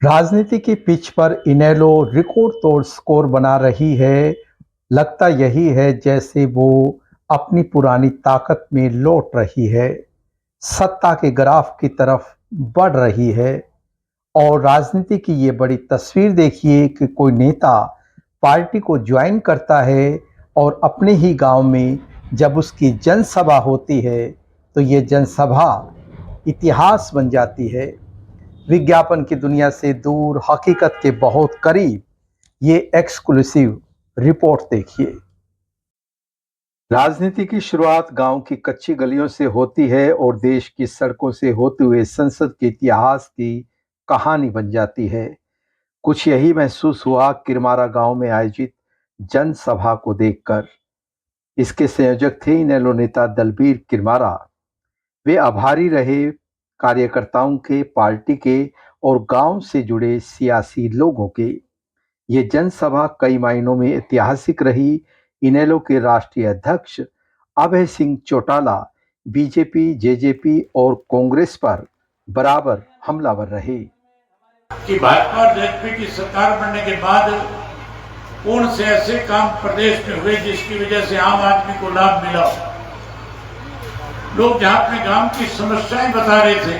राजनीति की पिच पर इनेलो रिकॉर्ड तोड़ स्कोर बना रही है। लगता यही है जैसे वो अपनी पुरानी ताकत में लौट रही है, सत्ता के ग्राफ की तरफ बढ़ रही है। और राजनीति की ये बड़ी तस्वीर देखिए कि कोई नेता पार्टी को ज्वाइन करता है और अपने ही गांव में जब उसकी जनसभा होती है तो ये जनसभा इतिहास बन जाती है। विज्ञापन की दुनिया से दूर, हकीकत के बहुत करीब, ये एक्सक्लूसिव रिपोर्ट देखिए। राजनीति की शुरुआत गांव की कच्ची गलियों से होती है और देश की सड़कों से होते हुए संसद के इतिहास की कहानी बन जाती है। कुछ यही महसूस हुआ किरमारा गांव में आयोजित जनसभा को देखकर। इसके संयोजक थे इनेलो नेता दलबीर किरमारा। वे आभारी रहे कार्यकर्ताओं के, पार्टी के और गांव से जुड़े सियासी लोगों के। ये जनसभा कई मायनों में ऐतिहासिक रही। इनेलो के राष्ट्रीय अध्यक्ष अभय सिंह चौटाला बीजेपी, जेजेपी और कांग्रेस पर बराबर हमलावर रहे कि भाजपा और जेजेपी की सरकार बनने के बाद कौन से ऐसे काम प्रदेश में हुए जिसकी वजह से आम आदमी को लाभ मिला। लोग जहां अपने गांव की समस्याएं बता रहे थे,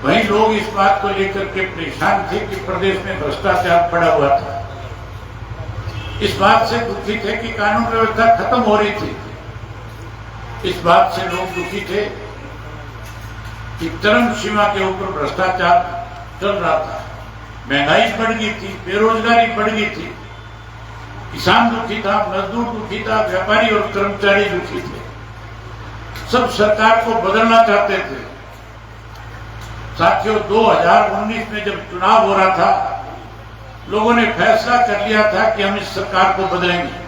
वहीं लोग इस बात को लेकर के परेशान थे कि प्रदेश में भ्रष्टाचार पड़ा हुआ था। इस बात से दुखी थे कि कानून व्यवस्था खत्म हो रही थी। इस बात से लोग दुखी थे कि चरम सीमा के ऊपर भ्रष्टाचार चल रहा था। महंगाई बढ़ गई थी, बेरोजगारी बढ़ गई थी, किसान दुखी था, मजदूर दुखी था, व्यापारी और कर्मचारी दुखी थे। सब सरकार को बदलना चाहते थे। साथियों, 2019 में जब चुनाव हो रहा था, लोगों ने फैसला कर लिया था कि हम इस सरकार को बदलेंगे।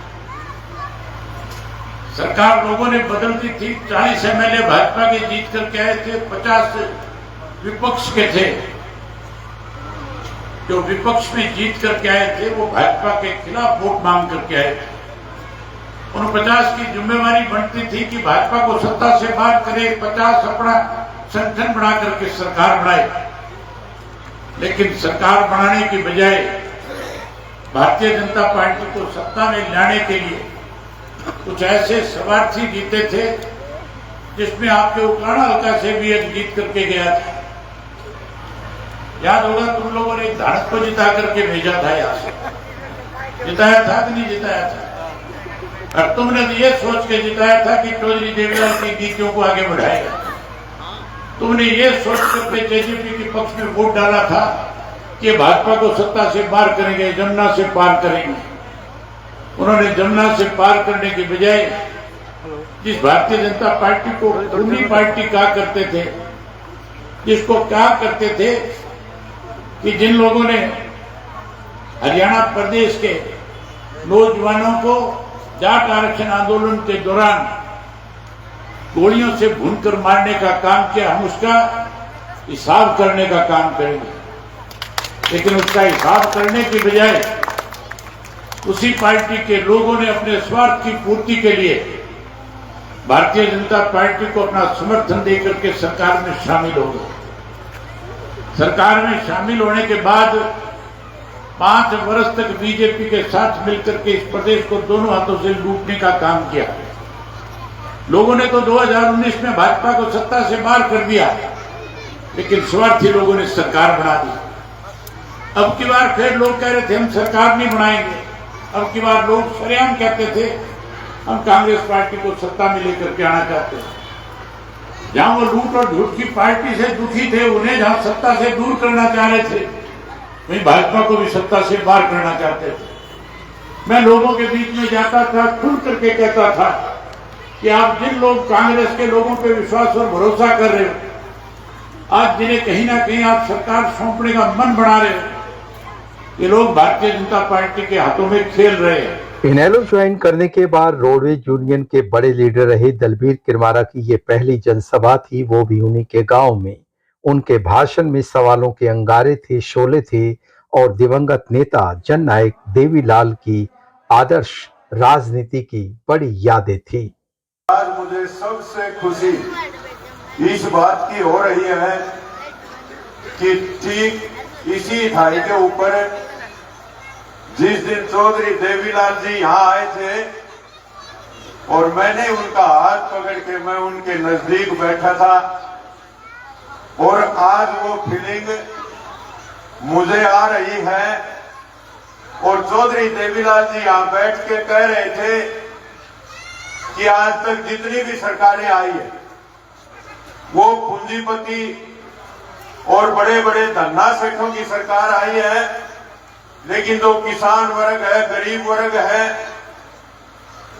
सरकार लोगों ने बदल दी थी। 40 एमएलए भाजपा के जीत करके आए थे, 50 विपक्ष के थे। जो विपक्ष में जीत करके आए थे वो भाजपा के खिलाफ वोट मांग करके आए थे। उन 50 की जिम्मेवारी बनती थी कि भाजपा को सत्ता से बाहर करे, 50 अपना संगठन बना करके सरकार बनाए। लेकिन सरकार बनाने की बजाय भारतीय जनता पार्टी को सत्ता में लाने के लिए कुछ ऐसे स्वार्थी जीते थे जिसमें आपके उकराना हल्का से भी एक जीत करके गया था। याद होगा, तुम लोगों ने धानक को जिता करके भेजा था। यहां से जिताया था कि नहीं जिताया था? और तुमने ये सोच के जिताया था कि चौधरी देवीलाल की नीतियों को आगे बढ़ाएगा। तुमने ये सोच करके जेजेपी के पक्ष में वोट डाला था कि भाजपा को सत्ता से पार करेंगे, जमुना से पार करेंगे। उन्होंने जमुना से पार करने के बजाय जिस भारतीय जनता पार्टी को खूनी पार्टी कहा करते थे, जिसको कहा करते थे कि जिन लोगों ने हरियाणा प्रदेश के नौजवानों को जाट आरक्षण आंदोलन के दौरान गोलियों से भूनकर मारने का काम किया, हम उसका हिसाब करने का काम करेंगे। लेकिन उसका हिसाब करने की बजाय उसी पार्टी के लोगों ने अपने स्वार्थ की पूर्ति के लिए भारतीय जनता पार्टी को अपना समर्थन देकर के सरकार में शामिल हो गए। सरकार में शामिल होने के बाद 5 वर्ष तक बीजेपी के साथ मिलकर के इस प्रदेश को दोनों हाथों से लूटने का काम किया। लोगों ने तो 2019 में भाजपा को सत्ता से बाहर कर दिया, लेकिन स्वार्थी लोगों ने सरकार बना दी। अब की बार फिर लोग कह रहे थे हम सरकार नहीं बनाएंगे। अब की बार लोग सरेआम कहते थे हम कांग्रेस पार्टी को सत्ता में लेकर के आना चाहते हैं। जहां वो लूट और झूठ की पार्टी से दुखी थे, उन्हें जहां सत्ता से दूर करना चाह रहे थे, वहीं भाजपा को भी सत्ता से बाहर करना चाहते थे। मैं लोगों के बीच में जाता था, खुल करके कहता था कि आप जिन लोग कांग्रेस के लोगों पे विश्वास और भरोसा कर रहे हो, आज जिन्हें कहीं ना कहीं आप सरकार सौंपने का मन बना रहे हो, ये लोग भारतीय जनता पार्टी के हाथों में खेल रहे हैं। इनेलो ज्वाइन करने के बाद रोडवेज यूनियन के बड़े लीडर रहे दलबीर किरमारा की ये पहली जनसभा थी, वो भी उन्हीं के गांव में। उनके भाषण में सवालों के अंगारे थे, शोले थे और दिवंगत नेता जननायक देवीलाल की आदर्श राजनीति की बड़ी यादें थी। आज मुझे सबसे खुशी इस बात की हो रही है कि ठीक इसी थाई के ऊपर जिस दिन चौधरी देवीलाल जी यहाँ आए थे और मैंने उनका हाथ पकड़ के मैं उनके नजदीक बैठा था और आज वो फीलिंग मुझे आ रही है। और चौधरी देवीलाल जी यहाँ बैठ के कह रहे थे कि आज तक जितनी भी सरकारें आई है वो पूंजीपति और बड़े बड़े धन्ना सेठों की सरकार आई है, लेकिन जो किसान वर्ग है, गरीब वर्ग है,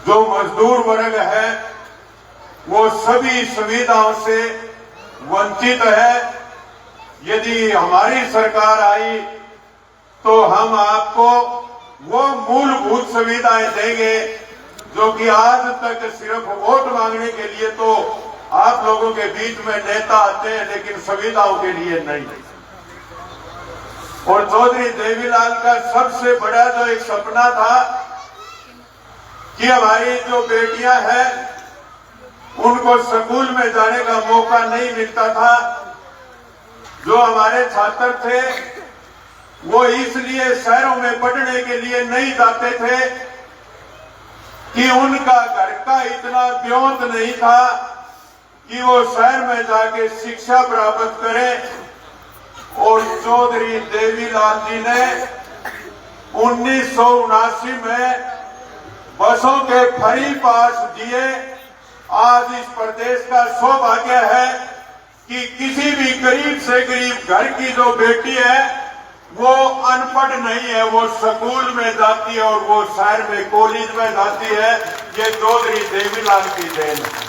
जो मजदूर वर्ग है, वो सभी सुविधाओं से वंचित है। यदि हमारी सरकार आई तो हम आपको वो मूलभूत सुविधाएं देंगे जो कि आज तक सिर्फ वोट मांगने के लिए तो आप लोगों के बीच में नेता आते हैं, लेकिन सुविधाओं के लिए नहीं। और चौधरी देवीलाल का सबसे बड़ा जो एक सपना था कि हमारी जो बेटियां हैं उनको स्कूल में जाने का मौका नहीं मिलता था। जो हमारे छात्र थे वो इसलिए शहरों में पढ़ने के लिए नहीं जाते थे कि उनका घर का इतना ब्योंत नहीं था कि वो शहर में जाके शिक्षा प्राप्त करें। और चौधरी देवीलाल जी ने 1979 में बसों के फ्री पास दिए। आज इस प्रदेश का सौभाग्य है कि किसी भी गरीब से गरीब घर की जो बेटी है वो अनपढ़ नहीं है, वो स्कूल में जाती है और वो शहर में कॉलेज में जाती है। ये चौधरी देवीलाल की देन है।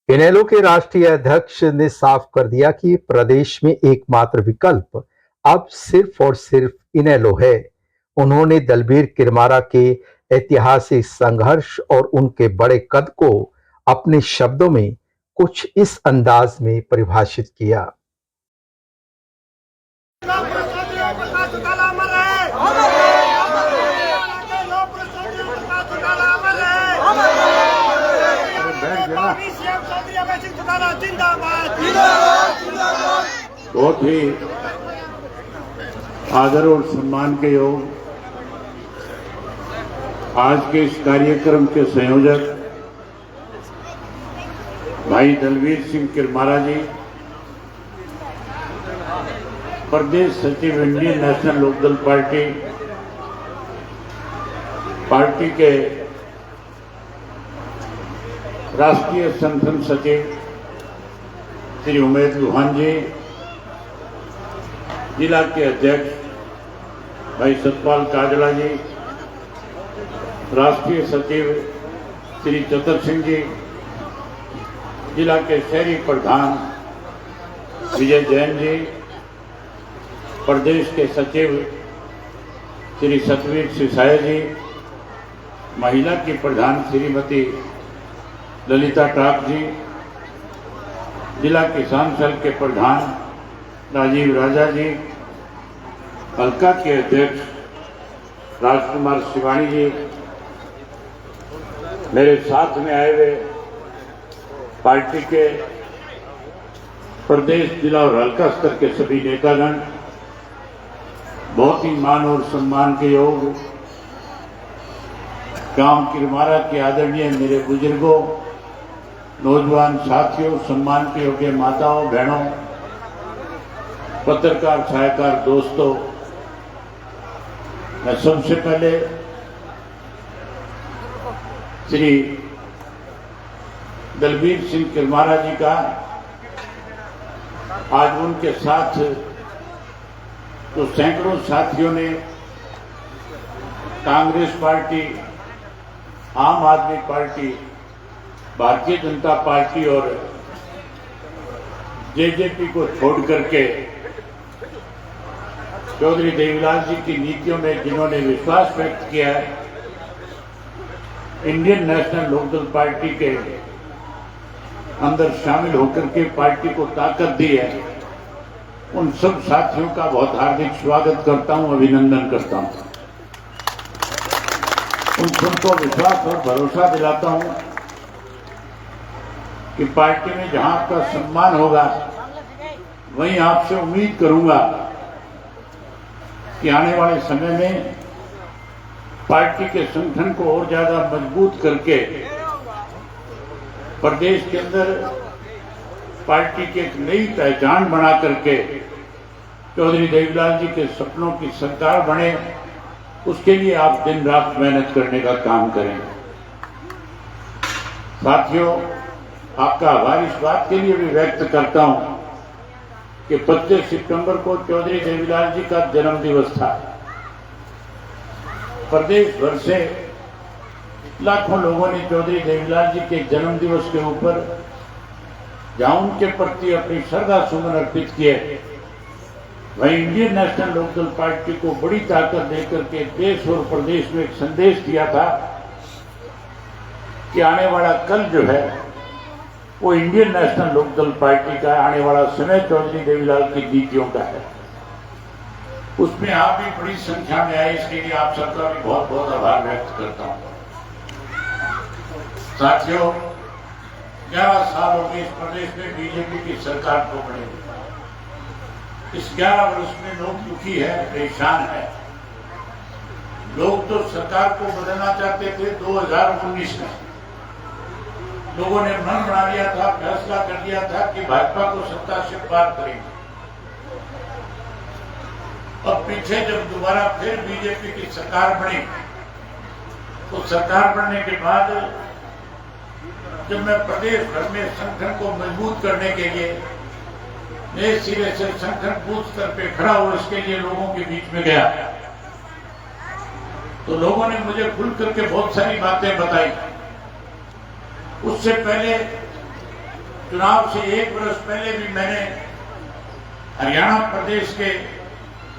इनेलो के राष्ट्रीय अध्यक्ष ने साफ कर दिया कि प्रदेश में एकमात्र विकल्प अब सिर्फ और सिर्फ इनेलो है। उन्होंने दलबीर किरमारा के ऐतिहासिक संघर्ष और उनके बड़े कद को अपने शब्दों में कुछ इस अंदाज में परिभाषित किया। बहुत ही आदर और सम्मान के योग आज के इस कार्यक्रम के संयोजक भाई दलबीर सिंह किरमारा जी, प्रदेश सचिव इंडियन नेशनल लोकदल पार्टी, पार्टी के राष्ट्रीय संगठन सचिव श्री उमेद लुहान जी, जिला के अध्यक्ष भाई सतपाल काजला जी, राष्ट्रीय सचिव श्री चतर सिंह जी, जिला के शहरी प्रधान विजय जैन जी, प्रदेश के सचिव श्री सतवीर सिसाया जी, महिला की प्रधान श्रीमती ललिता टाक जी, जिला किसान सेल के प्रधान राजीव राजा जी, हल्का के अध्यक्ष राजकुमार शिवानी जी, मेरे साथ में आए हुए पार्टी के प्रदेश, जिला और हल्का स्तर के सभी नेतागण, बहुत ही मान और सम्मान के योग गांव किरमारा के आदरणीय मेरे बुजुर्गों, नौजवान साथियों, सम्मान के योग्य माताओं, बहनों, पत्रकार छायाकार दोस्तों, मैं सबसे पहले श्री दलबीर सिंह किरमारा जी का आज उनके साथ तो सैकड़ों साथियों ने कांग्रेस पार्टी, आम आदमी पार्टी, भारतीय जनता पार्टी और जेजेपी को छोड़ करके चौधरी देवीलाल जी की नीतियों में जिन्होंने विश्वास व्यक्त किया है, इंडियन नेशनल लोकदल पार्टी के अंदर शामिल होकर के पार्टी को ताकत दी है, उन सब साथियों का बहुत हार्दिक स्वागत करता हूं, अभिनंदन करता हूं। उन सबको विश्वास और भरोसा दिलाता हूं कि पार्टी में जहां आपका सम्मान होगा वहीं आपसे उम्मीद करूंगा कि आने वाले समय में पार्टी के संगठन को और ज्यादा मजबूत करके प्रदेश के अंदर पार्टी की एक नई पहचान बना करके चौधरी देवीलाल जी के सपनों की सरकार बने, उसके लिए आप दिन रात मेहनत करने का काम करें। साथियों, आपका आभार इस बात के लिए भी व्यक्त करता हूं कि 25 सितंबर को चौधरी देवीलाल जी का जन्म दिवस था। प्रदेश भर से लाखों लोगों ने चौधरी देवीलाल जी के जन्म दिवस के ऊपर जहां उनके प्रति अपनी श्रद्धा सुमन अर्पित किए, वहीं इंडियन नेशनल लोकदल पार्टी को बड़ी ताकत देकर के देश और प्रदेश में एक संदेश दिया था कि आने वाला कल जो है वो इंडियन नेशनल लोकदल पार्टी का, आने वाला समय चौधरी देवीलाल की नीतियों का है। उसमें आप भी बड़ी संख्या में आए, इसके लिए आप सबका भी बहुत बहुत आभार व्यक्त करता हूं। साथियों, 11 साल हो गए इस प्रदेश में बीजेपी की सरकार को बने। इस 11 वर्ष में लोग दुखी है, परेशान है। लोग तो सरकार को बदलना चाहते थे 2019 में। लोगों ने मन बना लिया था, फैसला कर लिया था कि भाजपा को सत्ता से पार करेंगे। अब पीछे जब दोबारा फिर बीजेपी की सरकार बनी, तो सरकार बनने के बाद जब मैं प्रदेश भर में संगठन को मजबूत करने के लिए नए सिरे से संगठन बूथ स्तर पे खड़ा हो, इसके लिए लोगों के बीच में गया, तो लोगों ने मुझे खुल करके बहुत सारी बातें बताई। उससे पहले चुनाव से 1 वर्ष पहले भी मैंने हरियाणा प्रदेश के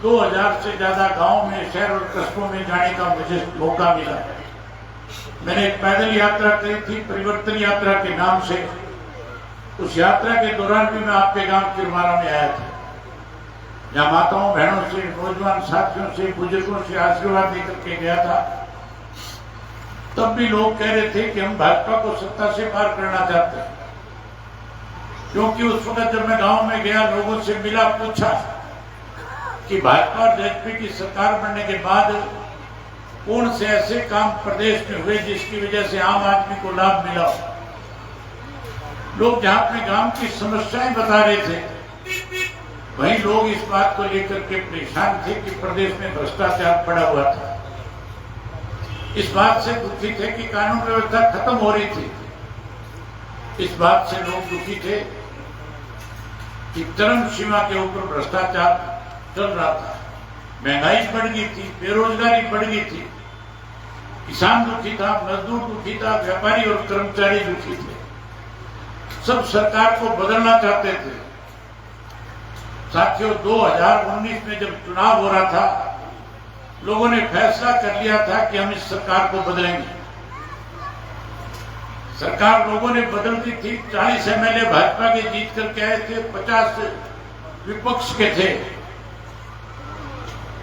2000 से ज्यादा गांव में, शहर और कस्बों में जाने का मुझे मौका मिला। मैंने एक पैदल यात्रा करी थी, परिवर्तन यात्रा के नाम से। उस यात्रा के दौरान भी मैं आपके गांव किरमारा में आया था, जहां माताओं बहनों से, नौजवान साथियों से, बुजुर्गों से आशीर्वाद लेकर के गया था। तब भी लोग कह रहे थे कि हम भाजपा को सत्ता से पार करना चाहते हैं, क्योंकि उस वक्त जब मैं गांव में गया, लोगों से मिला, पूछा कि भाजपा और जेजेपी की सरकार बनने के बाद कौन से ऐसे काम प्रदेश में हुए जिसकी वजह से आम आदमी को लाभ मिला। लोग जहां अपने गांव की समस्याएं बता रहे थे, वहीं लोग इस बात को लेकर के परेशान थे कि प्रदेश में भ्रष्टाचार पड़ा हुआ था। इस बात से दुखी थे कि कानून व्यवस्था खत्म हो रही थी। इस बात से लोग दुखी थे कि चरम सीमा के ऊपर भ्रष्टाचार चल रहा था, महंगाई बढ़ गई थी, बेरोजगारी बढ़ गई थी, किसान दुखी था, मजदूर दुखी था, व्यापारी और कर्मचारी दुखी थे। सब सरकार को बदलना चाहते थे। साथियों, 2019 में जब चुनाव हो रहा था, लोगों ने फैसला कर लिया था कि हम इस सरकार को बदलेंगे। सरकार लोगों ने बदल दी थी। 40 एमएलए भाजपा के जीत करके आए थे, 50 विपक्ष के थे।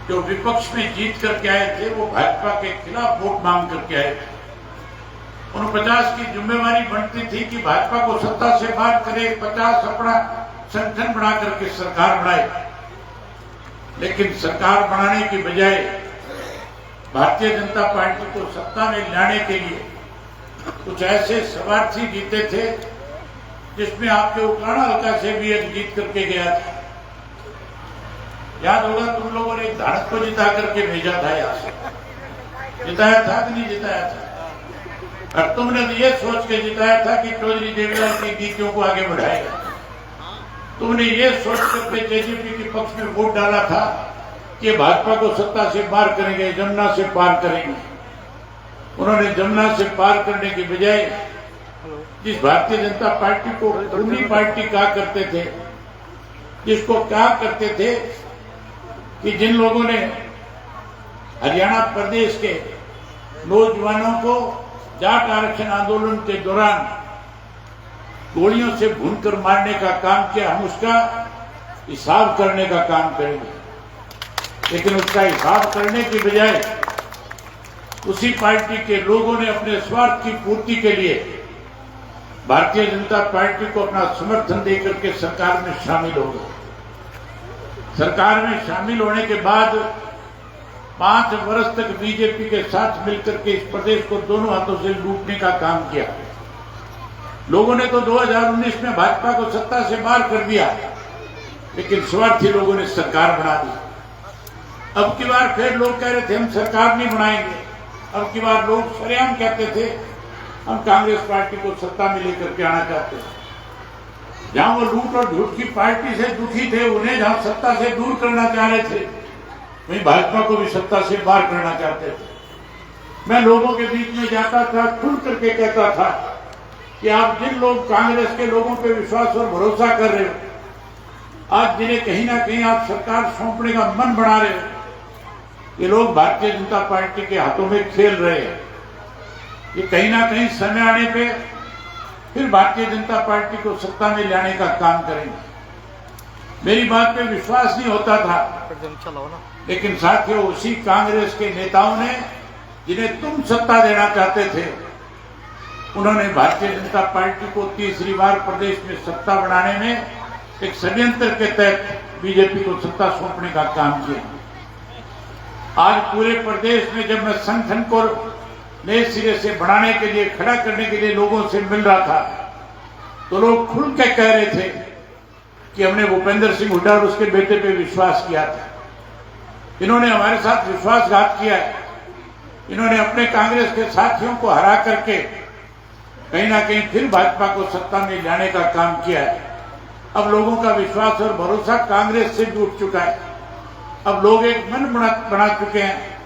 जो विपक्ष में जीत करके आए थे वो भाजपा के खिलाफ वोट मांग करके आए थे। उन 50 की जिम्मेवारी बनती थी कि भाजपा को सत्ता से बाहर करे, 50 अपना संगठन बना करके सरकार बनाए। लेकिन सरकार बनाने की बजाय भारतीय जनता पार्टी को सत्ता में लाने के लिए कुछ ऐसे स्वार्थी जीते थे, जिसमें आपके उकराना हल्का से भी एक जीत करके गया था। याद होगा, तुम लोगों ने धाड़क को जिता करके भेजा था, यहाँ से जिताया था कि नहीं जिताया था? और तुमने तो ये सोच के जिताया था कि चौधरी देवीलाल की नीतियों को आगे बढ़ाएगा। तुमने ये सोच करके जेजेपी के पक्ष में वोट डाला था कि भाजपा को सत्ता से पार करेंगे, जमुना से पार करेंगे। उन्होंने जमुना से पार करने की बजाय जिस भारतीय जनता पार्टी को खूनी पार्टी कहा करते थे, जिसको कहा करते थे कि जिन लोगों ने हरियाणा प्रदेश के नौजवानों को जाट आरक्षण आंदोलन के दौरान गोलियों से भूनकर मारने का काम किया, हम उसका हिसाब करने का काम करेंगे। लेकिन उसका हिसाब करने की बजाय उसी पार्टी के लोगों ने अपने स्वार्थ की पूर्ति के लिए भारतीय जनता पार्टी को अपना समर्थन देकर के सरकार में शामिल हो गए। सरकार में शामिल होने के बाद 5 वर्ष तक बीजेपी के साथ मिलकर के इस प्रदेश को दोनों हाथों से लूटने का काम किया। लोगों ने तो 2019 में भाजपा को सत्ता से बाहर कर दिया, लेकिन स्वार्थी लोगों ने सरकार बना दी। अब की बार फिर लोग कह रहे थे हम सरकार नहीं बनाएंगे। अब की बार लोग सरेआम कहते थे हम कांग्रेस पार्टी को सत्ता में लेकर के आना चाहते हैं। जहां वो लूट और झूठ की पार्टी से दुखी थे, उन्हें जहां सत्ता से दूर करना चाह रहे थे, वहीं भाजपा को भी सत्ता से बाहर करना चाहते थे। मैं लोगों के बीच में जाता था, खुल करके कहता था कि आप जिन लोग कांग्रेस के लोगों पे विश्वास और भरोसा कर रहे हो, आज जिन्हें कहीं ना कहीं आप सरकार सौंपने का मन बना रहे हो, ये लोग भारतीय जनता पार्टी के हाथों में खेल रहे हैं। ये कहीं ना कहीं समय आने पे फिर भारतीय जनता पार्टी को सत्ता में लाने का काम करेंगे। मेरी बात पे विश्वास नहीं होता था, लेकिन साथियों उसी कांग्रेस के नेताओं ने, जिन्हें तुम सत्ता देना चाहते थे, उन्होंने भारतीय जनता पार्टी को तीसरी बार प्रदेश में सत्ता बनाने में एक षड्यंत्र के तहत बीजेपी को सत्ता सौंपने का काम किया। आज पूरे प्रदेश में जब मैं संगठन को नए सिरे से बढ़ाने के लिए, खड़ा करने के लिए लोगों से मिल रहा था, तो लोग खुल के कह रहे थे कि हमने भूपेंद्र सिंह हुड्डा और उसके बेटे पे विश्वास किया था, इन्होंने हमारे साथ विश्वासघात किया है, इन्होंने अपने कांग्रेस के साथियों को हरा करके कहीं ना कहीं फिर भाजपा को सत्ता में लाने का काम किया है। अब लोगों का विश्वास और भरोसा कांग्रेस से जुट चुका है। अब लोग एक मन बना चुके हैं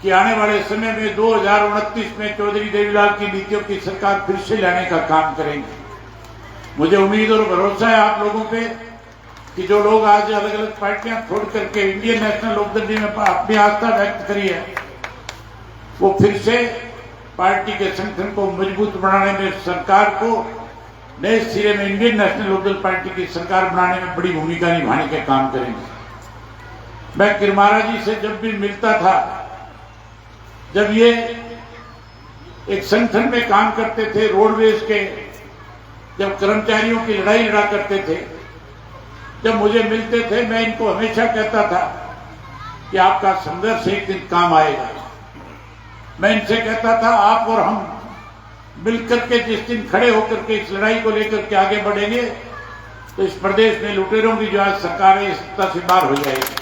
कि आने वाले समय में 2029 में चौधरी देवीलाल की नीतियों की सरकार फिर से लाने का काम करेंगे। मुझे उम्मीद और भरोसा है आप लोगों पे कि जो लोग आज अलग अलग पार्टियां छोड़ करके इंडियन नेशनल लोकदल में अपनी आस्था व्यक्त करी है, वो फिर से पार्टी के संगठन को मजबूत बनाने में, सरकार को नए सिरे में इंडियन नेशनल लोकदल पार्टी की सरकार बनाने में बड़ी भूमिका निभाने के काम करेंगे। मैं किरमारा जी से जब भी मिलता था, जब ये एक संगठन में काम करते थे, रोडवेज के, जब कर्मचारियों की लड़ाई लड़ा करते थे, जब मुझे मिलते थे, मैं इनको हमेशा कहता था कि आपका संघर्ष एक दिन काम आएगा। मैं इनसे कहता था आप और हम मिलकर के जिस दिन खड़े होकर के इस लड़ाई को लेकर के आगे बढ़ेंगे, तो इस प्रदेश में लुटेरों की जो आज सरकार है, सत्ता से बाहर हो जाएगी।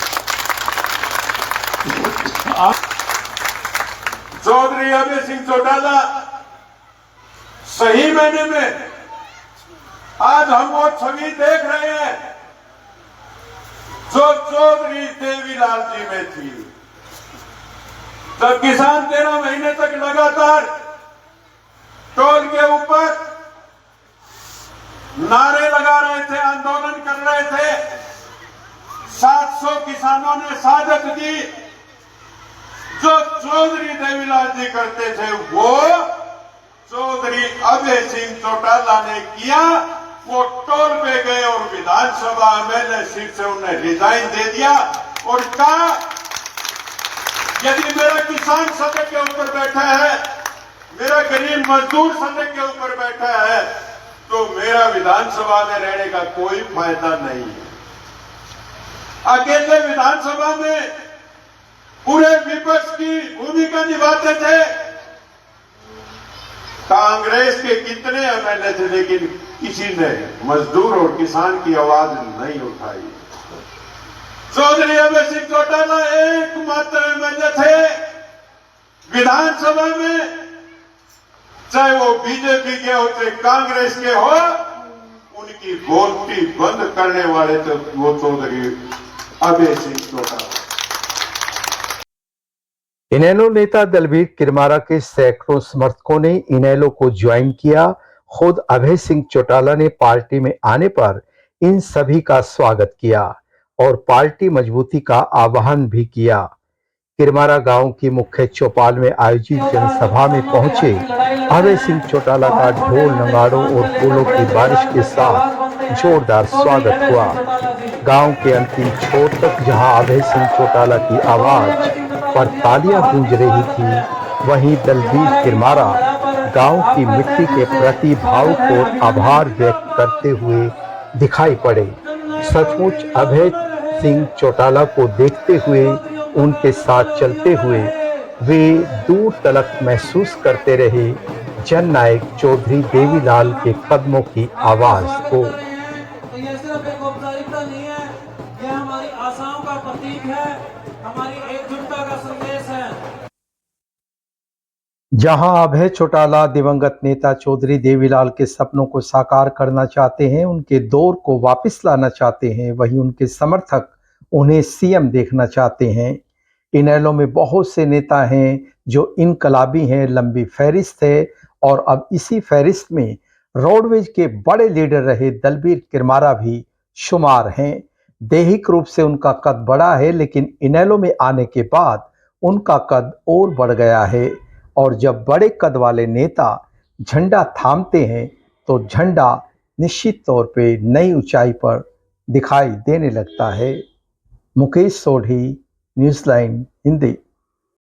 चौधरी अभय सिंह चौटाला सही मायने में आज हम वो छवि देख रहे हैं जो चौधरी देवीलाल जी में थी। जब किसान 13 महीने तक लगातार टोल के ऊपर नारे लगा रहे थे, आंदोलन कर रहे थे, 700 किसानों ने शहादत दी। जो चौधरी देवीलाल जी करते थे वो चौधरी अभय सिंह चौटाला ने किया। वो टोल पे गए और विधानसभा एमएलए सीट से उन्हें रिजाइन दे दिया और कहा यदि मेरा किसान सड़क के ऊपर बैठा है, मेरा गरीब मजदूर सड़क के ऊपर बैठा है, तो मेरा विधानसभा में रहने का कोई फायदा नहीं है। अकेले विधानसभा में पूरे विपक्ष की भूमिका निभाते थे। कांग्रेस के कितने एमएलए थे, लेकिन किसी ने मजदूर और किसान की आवाज नहीं उठाई। चौधरी अभय सिंह चौटाला एकमात्र एमएलए थे विधानसभा में, चाहे वो बीजेपी के हो चाहे कांग्रेस के हो, उनकी बोलती बंद करने वाले थे वो चौधरी अभय सिंह चौटाला। इनेलो नेता दलबीर किरमारा के सैकड़ों समर्थकों ने इनेलो को ज्वाइन किया। खुद अभय सिंह चौटाला ने पार्टी में आने पर इन सभी का स्वागत किया और पार्टी मजबूती का आह्वान भी किया। किरमारा गांव की मुख्य चौपाल में आयोजित जनसभा में पहुंचे अभय सिंह चौटाला का ढोल नगाड़ों और फूलों की बारिश के साथ जोरदार स्वागत हुआ। गांव के अंतिम छोर तक जहां अभय सिंह चौटाला की आवाज पर तालियां गूंज रही थी, वहीं दलबीर किरमारा गांव की मिट्टी के प्रति भावुक और आभार व्यक्त करते हुए दिखाई पड़े। सचमुच अभय सिंह चौटाला को देखते हुए, उनके साथ चलते हुए वे दूर तलक महसूस करते रहे जननायक चौधरी देवीलाल के कदमों की आवाज को। तो ये सिर्फ एक औपचारिकता नहीं है, यह हमारी आशाओं का प्रतीक है, हमारी एकजुटता का संदेश है। जहां अभय चौटाला दिवंगत नेता चौधरी देवीलाल के सपनों को साकार करना चाहते हैं, उनके दौर को वापस लाना चाहते हैं, वहीं उनके समर्थक उन्हें सीएम देखना चाहते हैं। इनेलो में बहुत से नेता हैं जो इनकलाबी हैं, लंबी फहरिस्त है और अब इसी फहरिस्त में रोडवेज के बड़े लीडर रहे दलबीर किरमारा भी शुमार हैं। दैहिक रूप से उनका कद बड़ा है, लेकिन इनेलो में आने के बाद उनका कद और बढ़ गया है और जब बड़े कद वाले नेता झंडा थामते हैं तो झंडा निश्चित तौर पे नई ऊंचाई पर दिखाई देने लगता है। Mukesh Sodhi, news line Hindi.